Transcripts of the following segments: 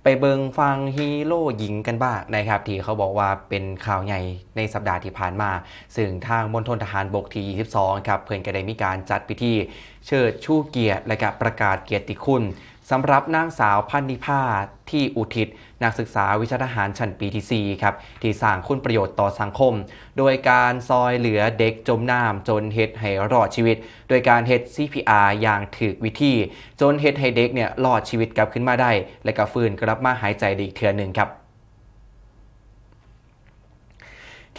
ไปเบิงฟังฮีโร่หญิงกันบ้างนะครับที่เขาบอกว่าเป็นข่าวใหญ่ในสัปดาห์ที่ผ่านมาซึ่งทางมณฑลทหารบกที่22ครับเพื่อนก็ได้มีการจัดพิธีเชิดชูเกียรติและก็ประกาศเกียรติคุณสำหรับนางสาวพันนิพาที่อุทิศนักศึกษาวิชาทหารชั้นปีที่4ครับที่สร้างคุณประโยชน์ต่อสังคมโดยการซอยเหลือเด็กจมน้ำจนเฮ็ดให้รอดชีวิตโดยการเฮ็ด CPR อย่างถูกวิธีจนเฮ็ดให้เด็กเนี่ยรอดชีวิตกลับขึ้นมาได้และก็ฟื้นกลับมาหายใจได้อีกเทื่อหนึ่งครับ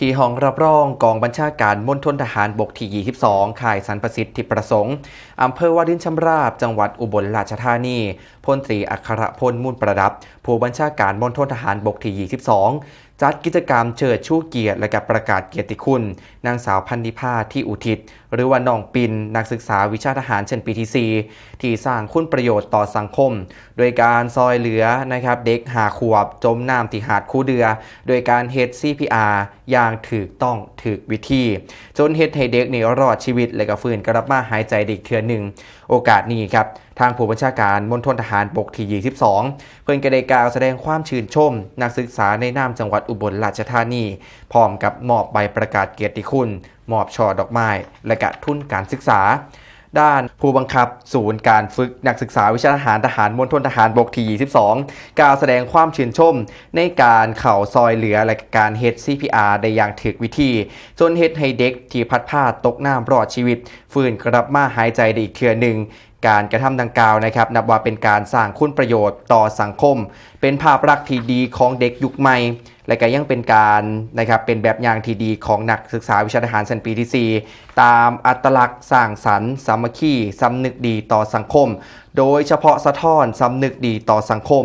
ที่ห้องรับรองกองบัญชาการมณฑลทหารบกที่22ค่ายสรรประสิทธิประสงค์อำเภอวารินชำราบจังหวัดอุบลราชธานีพลตรีอัครพลมูลประดับผู้บัญชาการมณฑลทหารบกที่22จัดกิจกรรมเชิดชูเกียรติและประกาศเกียรติคุณนางสาวพันนิพาที่อุทิศหรือว่าน้องปินนักศึกษาวิชาทหารชั้นปีที่4ที่สร้างคุณประโยชน์ต่อสังคมโดยการซอยเหลือนะครับเด็ก5 ขวบจมน้ำที่หาดคูเดือโดยการเฮ็ด CPR อย่างถูกต้องถูกวิธีจนเฮ็ดให้เด็กนี่รอดชีวิตและก็ฟื้นกลับมาหายใจได้อีกเทื่อหนึ่งโอกาสนี้ครับทางผู้บัญชาการมณฑลทหารบกที่22เพิ่นก็ได้กล่าวแสดงความชื่นชมนักศึกษาในนามจังหวัดอุบลราชธานีพร้อมกับมอบใบประกาศเกียรติคุณมอบช่อดอกไม้และก็ทุนการศึกษาด้านผู้บังคับศูนย์การฝึกนักศึกษาวิชาทหารมณฑลทหารบกที่22กล่าวแสดงความชื่นชมในการเข่าซอยเหลือและการเฮ็ด CPR ได้อย่างถูกวิธีจนเฮ็ดให้เด็กที่พัดพลาดตกน้ำรอดชีวิตฟื้นกลับมาหายใจได้อีกเทื่อหนึ่งการกระทำดังกล่าวนะครับนับว่าเป็นการสร้างคุณประโยชน์ต่อสังคมเป็นภาพลักษณ์ที่ดีของเด็กยุคใหม่และก็ยังเป็นการนะครับเป็นแบบอย่างที่ดีของนักศึกษาวิชาทหารชั้นปีที่4ตามอัตลักษณ์สร้างสรรค์สามัคคีสำนึกดีต่อสังคมโดยเฉพาะสะท้อนสำนึกดีต่อสังคม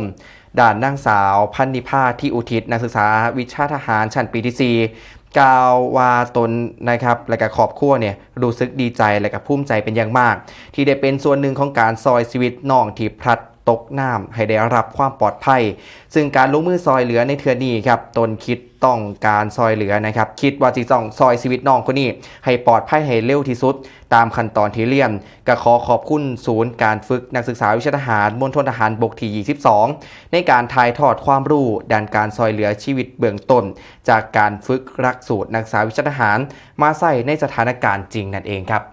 ด้านนางสาวพันนิพาที่อุทิศนักศึกษาวิชาทหารชั้นปีที่4กล่าวว่าตนนะครับและก็ครอบครัวเนี่ยรู้สึกดีใจและก็ภูมิใจเป็นอย่างมากที่ได้เป็นส่วนหนึ่งของการซอยชีวิตน้องที่พลัดตกน้ำให้ได้รับความปลอดภัยซึ่งการลงมือซอยเหลือในเทือนี้ครับตนคิดต้องการซอยเหลือนะครับคิดว่าจะต้องซอยชีวิตน้องคนนี้ให้ปลอดภัยให้เร็วที่สุดตามขั้นตอนที่เรียนก็ขอขอบคุณศูนย์การฝึกนักศึกษาวิชาทหารมณฑลทหารบกที่22ในการถ่ายทอดความรู้ด้านการซอยเหลือชีวิตเบื้องต้นจากการฝึกหลักสูตรนักศึกษาวิชาทหารมาใส่ในสถานการณ์จริงนั่นเองครับ